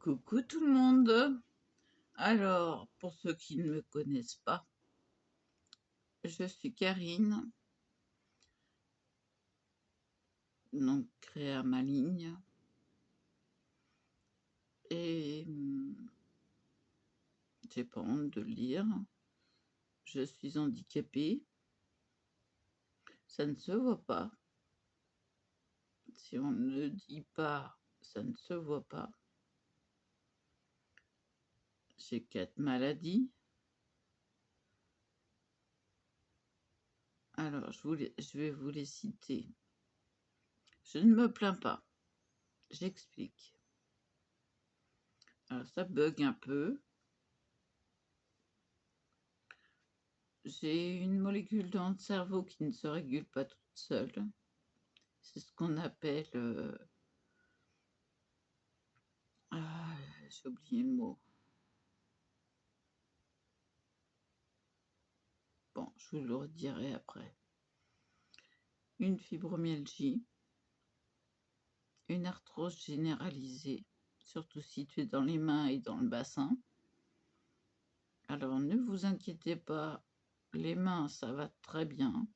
Coucou tout le monde. Alors, pour ceux qui ne me connaissent pas, je suis Karine, donc créa maligne, et j'ai pas honte de le dire, je suis handicapée. Ça ne se voit pas. Si on ne dit pas, ça ne se voit pas. J'ai 4 maladies. Alors, je vais vous les citer. Je ne me plains pas. J'explique. Alors, ça bug un peu. J'ai une molécule dans le cerveau qui ne se régule pas toute seule. C'est ce qu'on appelle... j'ai oublié le mot. Bon, je vous le redirai après. Une fibromyalgie, une arthrose généralisée, surtout située dans les mains et dans le bassin. Alors, ne vous inquiétez pas, les mains, ça va très bien.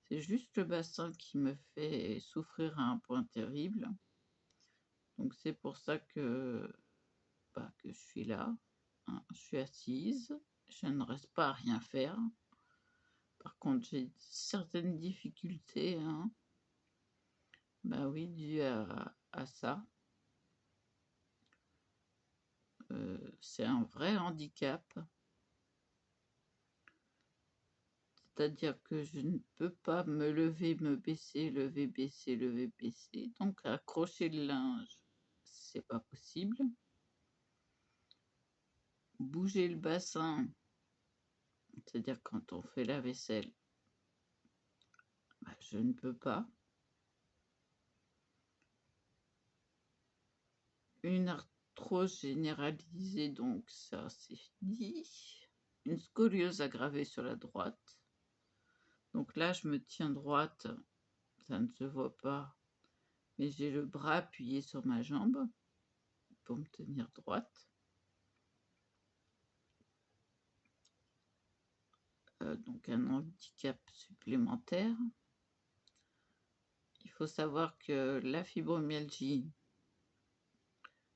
C'est juste le bassin qui me fait souffrir à un point terrible. Donc, c'est pour ça que je suis là. Hein, je suis assise, je ne reste pas à rien faire. Par contre, j'ai certaines difficultés, hein. Bah oui, dû à ça. C'est un vrai handicap. C'est-à-dire que je ne peux pas me lever, me baisser, lever, baisser, lever, baisser. Donc accrocher le linge, c'est pas possible. Bouger le bassin, c'est-à-dire quand on fait la vaisselle, je ne peux pas. Une arthrose généralisée, donc ça c'est fini. Une scoliose aggravée sur la droite. Donc là, je me tiens droite, ça ne se voit pas, mais j'ai le bras appuyé sur ma jambe pour me tenir droite. Donc un handicap supplémentaire. Il faut savoir que la fibromyalgie,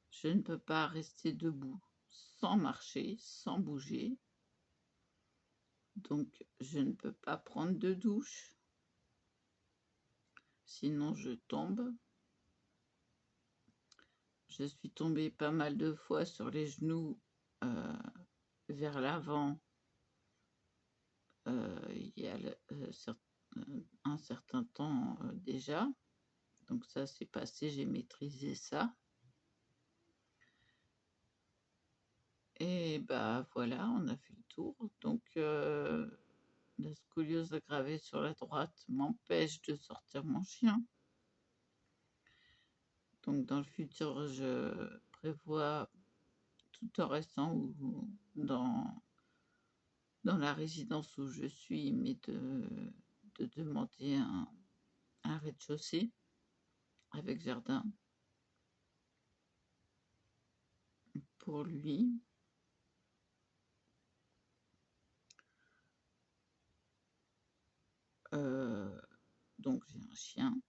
je ne peux pas rester debout sans marcher, sans bouger. Donc je ne peux pas prendre de douche, sinon je tombe. Je suis tombée pas mal de fois sur les genoux vers l'avant. Il y a un certain temps déjà. Donc ça c'est passé, j'ai maîtrisé ça. Et bah voilà, on a fait le tour. Donc la scoliose aggravée sur la droite m'empêche de sortir mon chien. Donc dans le futur, je prévois, tout en restant dans la résidence où je suis, mais de demander un rez-de-chaussée avec jardin pour lui. Donc j'ai un chien,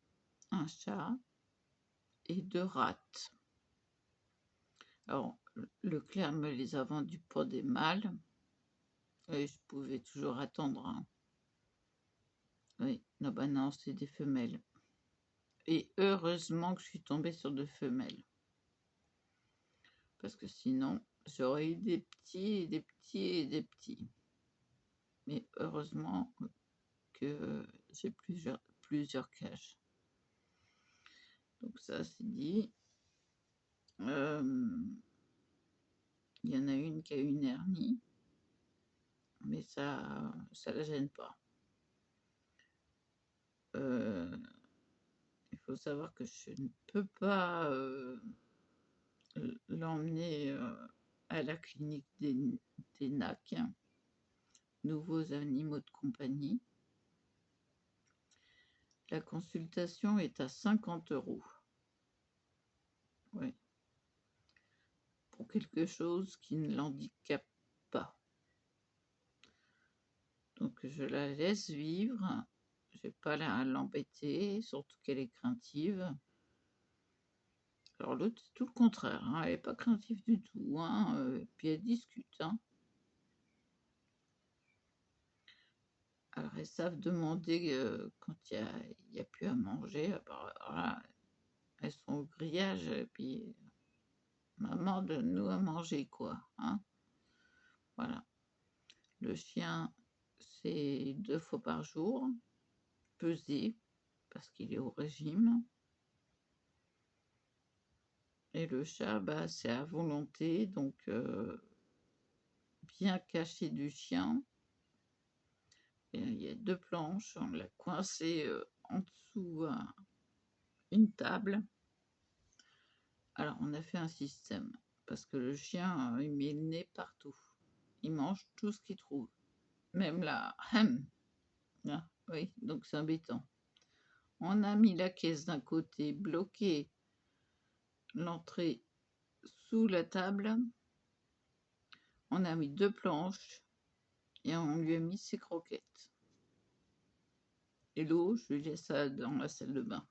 un chat et 2 rats. Alors Leclerc me les a vendus pour des mâles et je pouvais toujours attendre, hein. Oui, non, bah non, c'est des femelles. Et heureusement que je suis tombée sur 2 femelles. Parce que sinon, j'aurais eu des petits et des petits et des petits. Mais heureusement que j'ai plusieurs cages. Donc ça, c'est dit. Il y en a une qui a une hernie. Mais ça la gêne pas. Il faut savoir que je ne peux pas l'ai emmené à la clinique des NAC, Nouveaux Animaux de Compagnie. La consultation est à 50 €. Oui, pour quelque chose qui ne l'handicape pas. Donc je la laisse vivre, je vais pas l'embêter, surtout qu'elle est craintive. Alors l'autre, c'est tout le contraire, hein, elle est pas craintive du tout, hein, puis elle discute, hein. Alors elles savent demander, quand il y a plus à manger, voilà, elles sont au grillage et puis: «Maman, donne-nous à manger, quoi», hein. Voilà. Le chien, c'est 2 fois par jour, pesé, parce qu'il est au régime. Et le chat, bah, c'est à volonté, donc bien caché du chien. Et il y a 2 planches, on l'a coincé, en dessous à une table. Alors on a fait un système, parce que le chien, il met le nez partout. Il mange tout ce qu'il trouve, même la ah, oui, donc c'est embêtant. On a mis la caisse d'un côté, bloqué l'entrée sous la table. On a mis 2 planches et on lui a mis ses croquettes. Et l'eau, je lui laisse ça dans la salle de bain.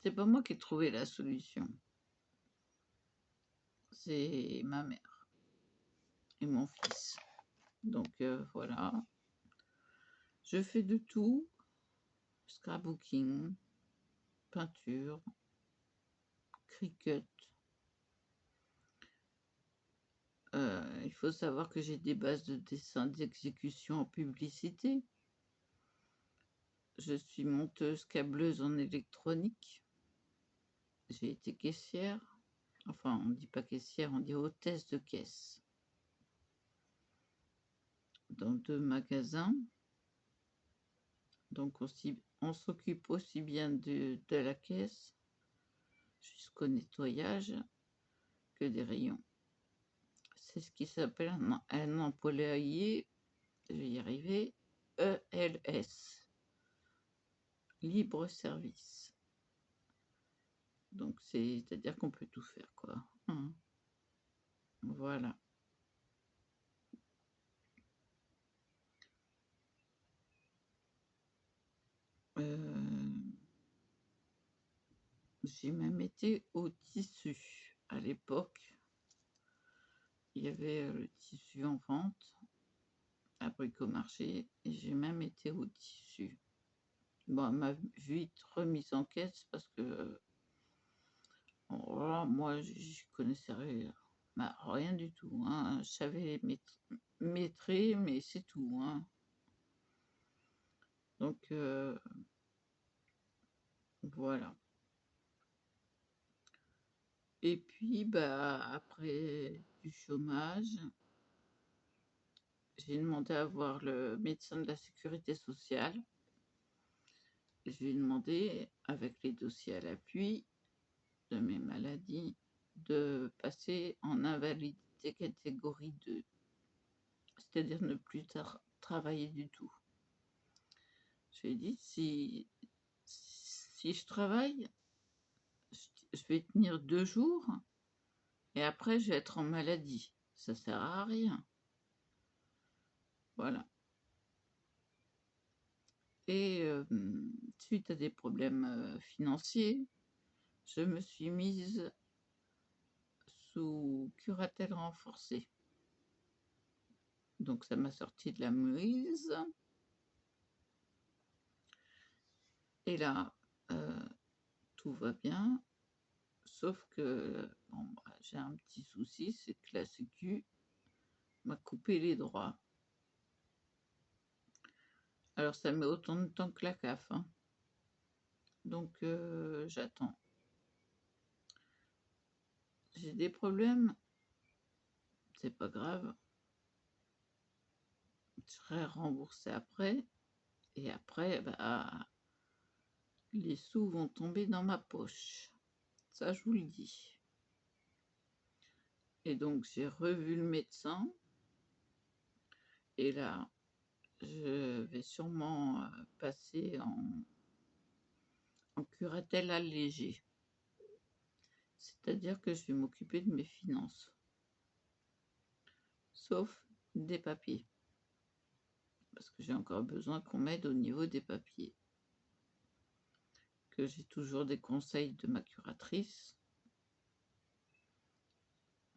C'est pas moi qui ai trouvé la solution. C'est ma mère et mon fils. Donc voilà. Je fais de tout. Scrapbooking, peinture, cricut. Il faut savoir que j'ai des bases de dessin d'exécution en publicité. Je suis monteuse câbleuse en électronique. J'ai été caissière. Enfin, on ne dit pas caissière, on dit hôtesse de caisse. Dans 2 magasins. Donc on s'occupe aussi bien de la caisse jusqu'au nettoyage que des rayons. C'est ce qui s'appelle un employé, je vais y arriver, ELS, libre service. Donc c'est-à-dire qu'on peut tout faire, quoi. Voilà. J'ai même été au tissu à l'époque. Il y avait le tissu en vente à Bricomarché et j'ai même été au tissu. Bon, elle m'a vite remise en caisse parce que voilà, moi je connaissais rien du tout, hein. Je savais maîtrer, mais c'est tout, hein. Donc voilà. Et puis bah après du chômage, j'ai demandé à voir le médecin de la sécurité sociale. Je lui ai demandé, avec les dossiers à l'appui de mes maladies, de passer en invalidité catégorie 2, c'est-à-dire ne plus travailler du tout. Je lui ai dit, si je travaille, je vais tenir 2 jours et après je vais être en maladie. Ça sert à rien. Voilà. Et suite à des problèmes financiers, je me suis mise sous curatelle renforcée. Donc ça m'a sorti de la mouise. Et là, tout va bien, sauf que bon, bah, j'ai un petit souci, c'est que la sécu m'a coupé les droits. Alors ça met autant de temps que la CAF, hein. Donc j'attends. J'ai des problèmes, c'est pas grave. Je serai remboursée après. Et après, bah, les sous vont tomber dans ma poche. Ça, je vous le dis. Et donc, j'ai revu le médecin. Et là, je vais sûrement passer en curatelle allégée. C'est-à-dire que je vais m'occuper de mes finances. Sauf des papiers. Parce que j'ai encore besoin qu'on m'aide au niveau des papiers. Que j'ai toujours des conseils de ma curatrice.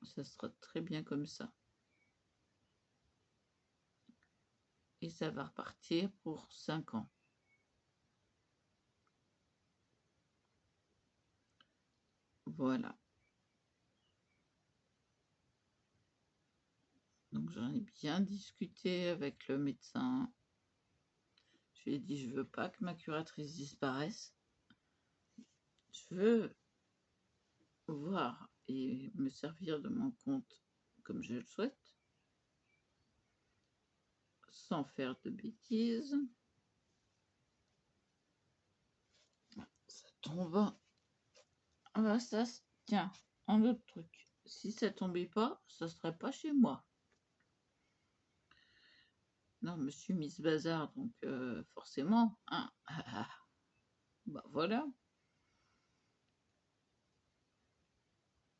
Ça sera très bien comme ça. Et ça va repartir pour 5 ans. Voilà. Donc j'en ai bien discuté avec le médecin. Je lui ai dit, je veux pas que ma curatrice disparaisse. Je veux voir et me servir de mon compte comme je le souhaite, sans faire de bêtises. Ça tombe. Ah bah ça, tiens, un autre truc. Si ça tombait pas, ça serait pas chez moi. Non, je suis Miss Bazar, donc forcément, hein. Bah voilà.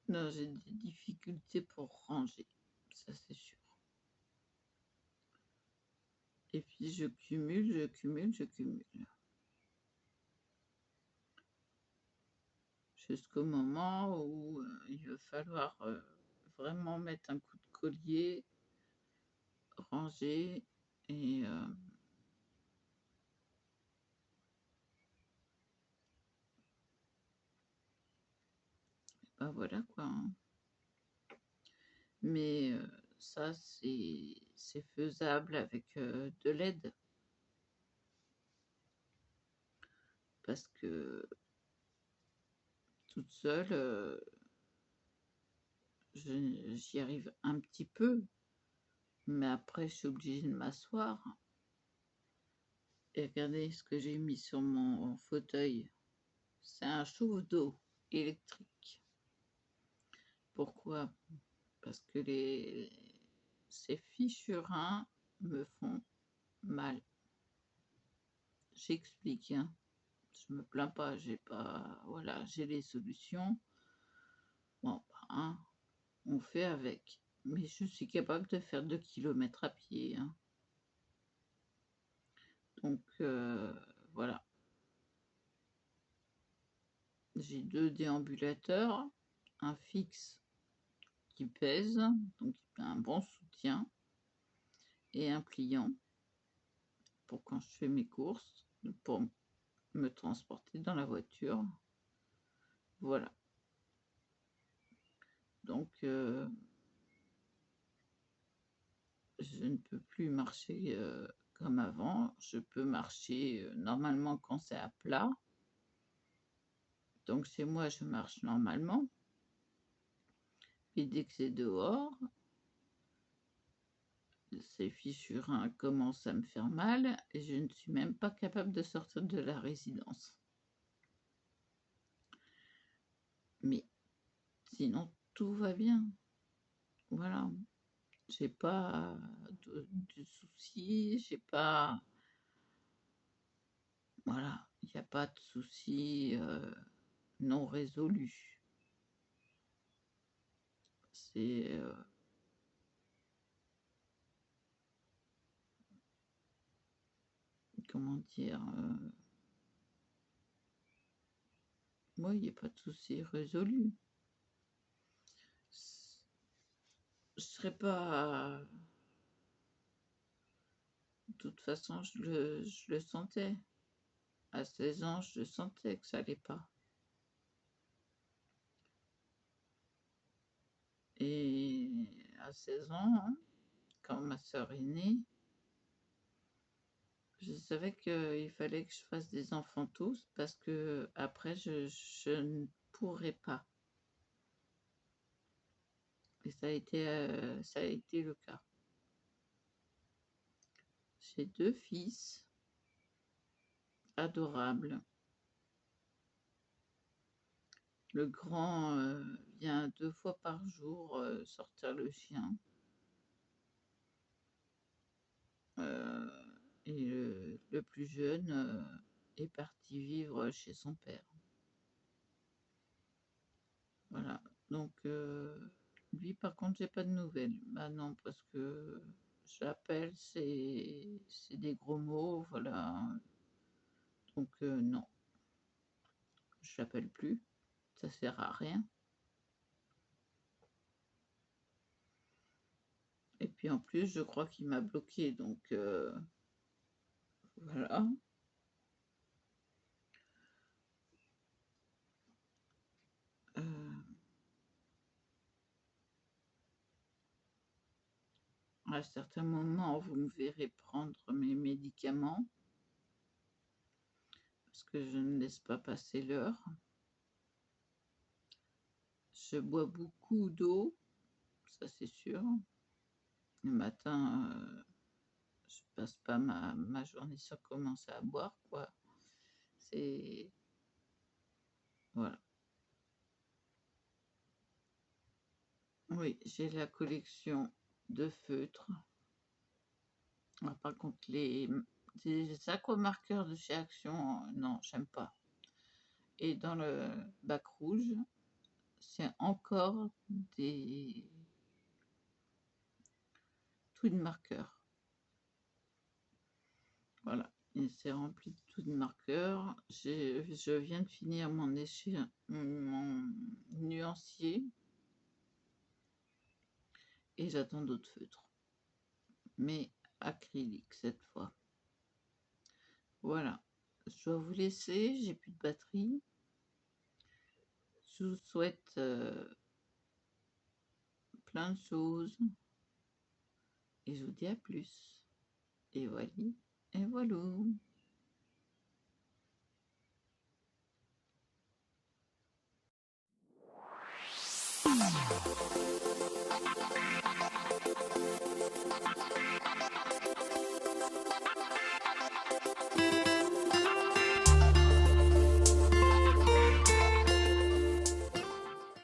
Non, j'ai des difficultés pour ranger, ça c'est sûr. Et puis je cumule, je cumule, je cumule. Jusqu'au moment où il va falloir vraiment mettre un coup de collier, ranger et bah voilà quoi, hein. Mais ça c'est faisable avec de l'aide. Parce que toute seule, j'y arrive un petit peu, mais après je suis obligée de m'asseoir. Et regardez ce que j'ai mis sur mon fauteuil. C'est un chauffe-d'eau électrique. Pourquoi? Parce que ces fichurins me font mal. J'explique, hein. Je me plains pas, j'ai pas. Voilà, j'ai les solutions. Bon, bah, hein, on fait avec. Mais je suis capable de faire 2 kilomètres à pied, hein. Donc voilà. J'ai 2 déambulateurs, un fixe qui pèse, donc un bon soutien, et un pliant pour quand je fais mes courses, pour me transporter dans la voiture. Voilà. Donc je ne peux plus marcher comme avant. Je peux marcher normalement quand c'est à plat. Donc chez moi, je marche normalement. Et dès que c'est dehors, ces fichurins commencent à me faire mal et je ne suis même pas capable de sortir de la résidence. Mais sinon, tout va bien. Voilà. J'ai pas de soucis, j'ai pas. Voilà, il n'y a pas de soucis non résolus. C'est. Comment dire, moi, il n'y a pas de souci résolu. Je serais pas. De toute façon, je le sentais. À 16 ans, je sentais que ça allait pas. Et à 16 ans, hein, quand ma sœur est née, je savais qu'il fallait que je fasse des enfants tous parce que après je ne pourrais pas. Et ça a été le cas. J'ai 2 fils adorables. Le grand vient 2 fois par jour sortir le chien. Euh, et le plus jeune est parti vivre chez son père. Voilà. Donc, lui, par contre, j'ai pas de nouvelles. Bah non, parce que j'appelle, c'est des gros mots, voilà. Donc, non, je l'appelle plus. Ça sert à rien. Et puis en plus, je crois qu'il m'a bloqué, donc voilà. À certains moments, vous me verrez prendre mes médicaments parce que je ne laisse pas passer l'heure. Je bois beaucoup d'eau, ça c'est sûr. Le matin, je passe pas ma journée sans commencer à boire, quoi. C'est... Voilà. Oui, j'ai la collection de feutres. Ah, par contre, des aquamarqueurs de chez Action, non, j'aime pas. Et dans le bac rouge, c'est encore des tout de marqueurs. Voilà, et c'est rempli de tout de marqueurs. Je viens de finir mon nuancier et j'attends d'autres feutres, mais acrylique cette fois. Voilà, je dois vous laisser, j'ai plus de batterie. Je vous souhaite plein de choses et je vous dis à plus. Et voilà, et voilà.